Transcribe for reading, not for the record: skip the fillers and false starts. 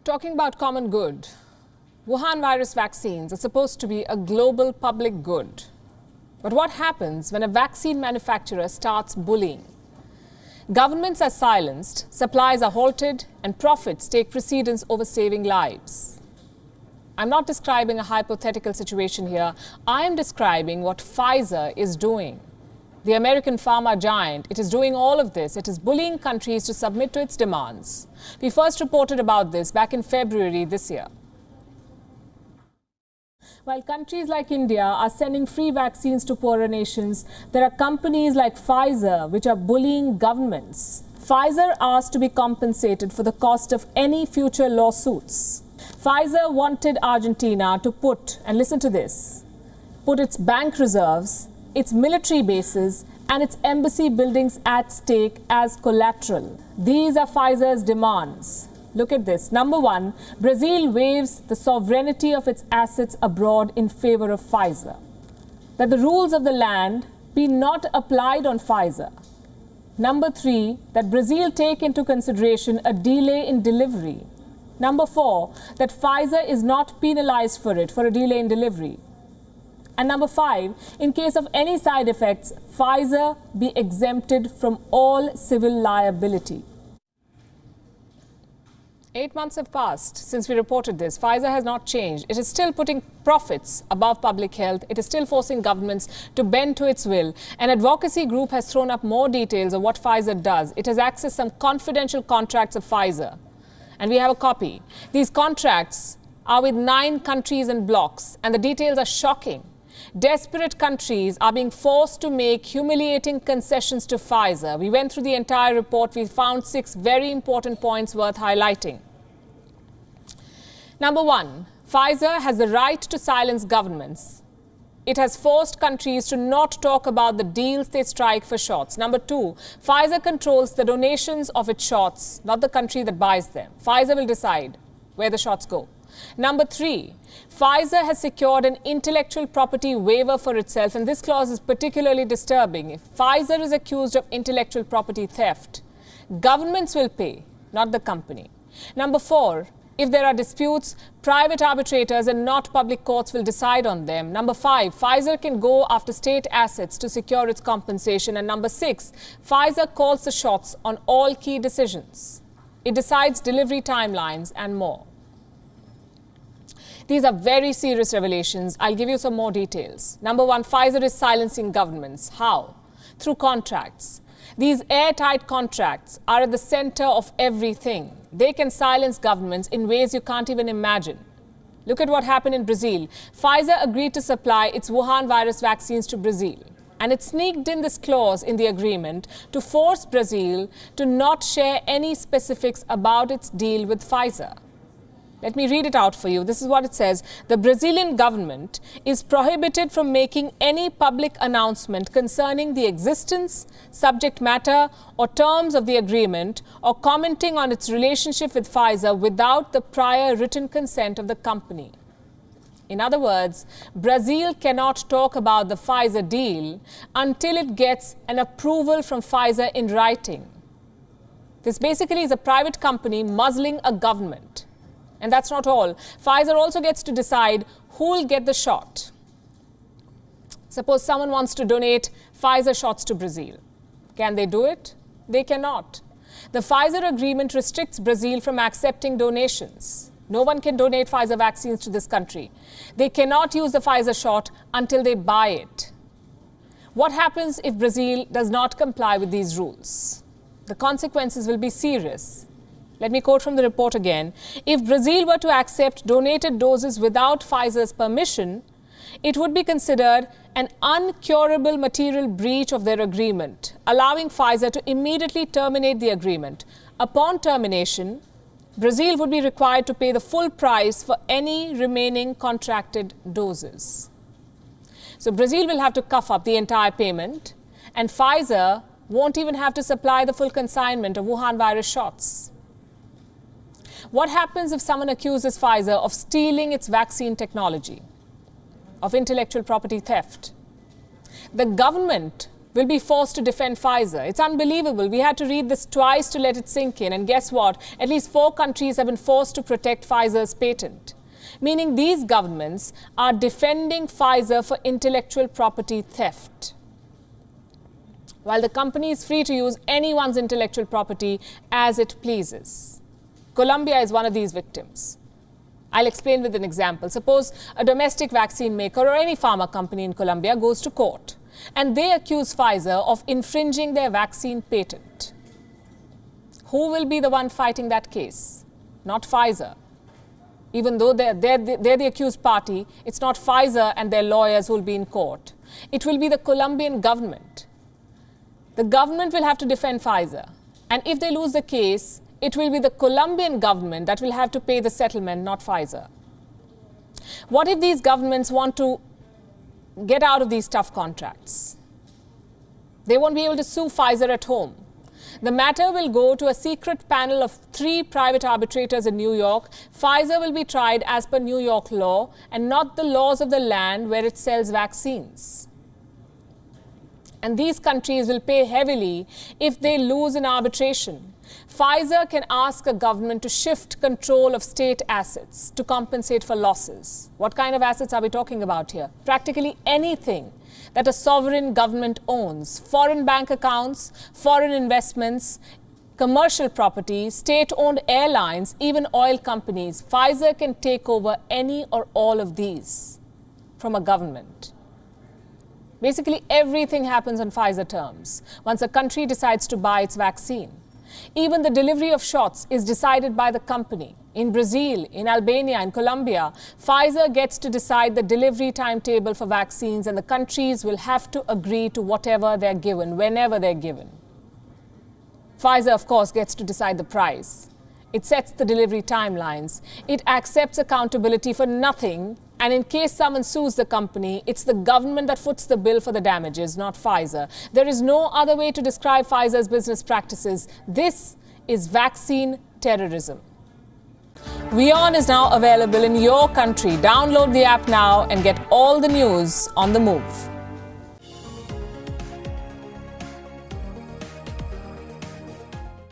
Talking about common good, Wuhan virus vaccines are supposed to be a global public good. But what happens when a vaccine manufacturer starts bullying? Governments are silenced, supplies are halted, and profits take precedence over saving lives. I'm not describing a hypothetical situation here. I am describing what Pfizer is doing. The American pharma giant, it is doing all of this. It is bullying countries to submit to its demands. We first reported about this back in February this year. While countries like India are sending free vaccines to poorer nations, there are companies like Pfizer which are bullying governments. Pfizer asked to be compensated for the cost of any future lawsuits. Pfizer wanted Argentina to put, and listen to this, put its bank reserves, its military bases, and its embassy buildings at stake as collateral. These are Pfizer's demands. Look at this. Number one, Brazil waives the sovereignty of its assets abroad in favor of Pfizer. That the rules of the land be not applied on Pfizer. Number three, that Brazil take into consideration a delay in delivery. Number four, that Pfizer is not penalized for it, for a delay in delivery. And number five, in case of any side effects, Pfizer be exempted from all civil liability. 8 months have passed since we reported this. Pfizer has not changed. It is still putting profits above public health. It is still forcing governments to bend to its will. An advocacy group has thrown up more details of what Pfizer does. It has accessed some confidential contracts of Pfizer. And we have a copy. These contracts are with 9 countries and blocks, and the details are shocking. Desperate countries are being forced to make humiliating concessions to Pfizer. We went through the entire report. We found 6 very important points worth highlighting. Number one, Pfizer has the right to silence governments. It has forced countries to not talk about the deals they strike for shots. Number two, Pfizer controls the donations of its shots, not the country that buys them. Pfizer will decide where the shots go. Number three, Pfizer has secured an intellectual property waiver for itself, and this clause is particularly disturbing. If Pfizer is accused of intellectual property theft, governments will pay, not the company. Number four, if there are disputes, private arbitrators and not public courts will decide on them. Number five, Pfizer can go after state assets to secure its compensation. And number six, Pfizer calls the shots on all key decisions. It decides delivery timelines and more. These are very serious revelations. I'll give you some more details. Number one, Pfizer is silencing governments. How? Through contracts. These airtight contracts are at the center of everything. They can silence governments in ways you can't even imagine. Look at what happened in Brazil. Pfizer agreed to supply its Wuhan virus vaccines to Brazil. And it sneaked in this clause in the agreement to force Brazil to not share any specifics about its deal with Pfizer. Let me read it out for you. This is what it says. The Brazilian government is prohibited from making any public announcement concerning the existence, subject matter, or terms of the agreement, or commenting on its relationship with Pfizer without the prior written consent of the company. In other words, Brazil cannot talk about the Pfizer deal until it gets an approval from Pfizer in writing. This basically is a private company muzzling a government. And that's not all. Pfizer also gets to decide who will get the shot. Suppose someone wants to donate Pfizer shots to Brazil. Can they do it? They cannot. The Pfizer agreement restricts Brazil from accepting donations. No one can donate Pfizer vaccines to this country. They cannot use the Pfizer shot until they buy it. What happens if Brazil does not comply with these rules? The consequences will be serious. Let me quote from the report again. If Brazil were to accept donated doses without Pfizer's permission, it would be considered an uncurable material breach of their agreement, allowing Pfizer to immediately terminate the agreement. Upon termination, Brazil would be required to pay the full price for any remaining contracted doses. So Brazil will have to cough up the entire payment, and Pfizer won't even have to supply the full consignment of Wuhan virus shots. What happens if someone accuses Pfizer of stealing its vaccine technology, of intellectual property theft? The government will be forced to defend Pfizer. It's unbelievable. We had to read this twice to let it sink in. And guess what? At least 4 countries have been forced to protect Pfizer's patent. Meaning these governments are defending Pfizer for intellectual property theft. While the company is free to use anyone's intellectual property as it pleases. Colombia is one of these victims. I'll explain with an example. Suppose a domestic vaccine maker or any pharma company in Colombia goes to court and they accuse Pfizer of infringing their vaccine patent. Who will be the one fighting that case? Not Pfizer. Even though they're the accused party, it's not Pfizer and their lawyers who will be in court. It will be the Colombian government. The government will have to defend Pfizer. And if they lose the case, it will be the Colombian government that will have to pay the settlement, not Pfizer. What if these governments want to get out of these tough contracts? They won't be able to sue Pfizer at home. The matter will go to a secret panel of 3 private arbitrators in New York. Pfizer will be tried as per New York law and not the laws of the land where it sells vaccines. And these countries will pay heavily if they lose in arbitration. Pfizer can ask a government to shift control of state assets to compensate for losses. What kind of assets are we talking about here? Practically anything that a sovereign government owns. Foreign bank accounts, foreign investments, commercial property, state-owned airlines, even oil companies. Pfizer can take over any or all of these from a government. Basically, everything happens on Pfizer terms once a country decides to buy its vaccine. Even the delivery of shots is decided by the company. In Brazil, in Albania, in Colombia, Pfizer gets to decide the delivery timetable for vaccines, and the countries will have to agree to whatever they're given, whenever they're given. Pfizer, of course, gets to decide the price. It sets the delivery timelines. It accepts accountability for nothing. And in case someone sues the company, it's the government that foots the bill for the damages, not Pfizer. There is no other way to describe Pfizer's business practices. This is vaccine terrorism. WION is now available in your country. Download the app now and get all the news on the move.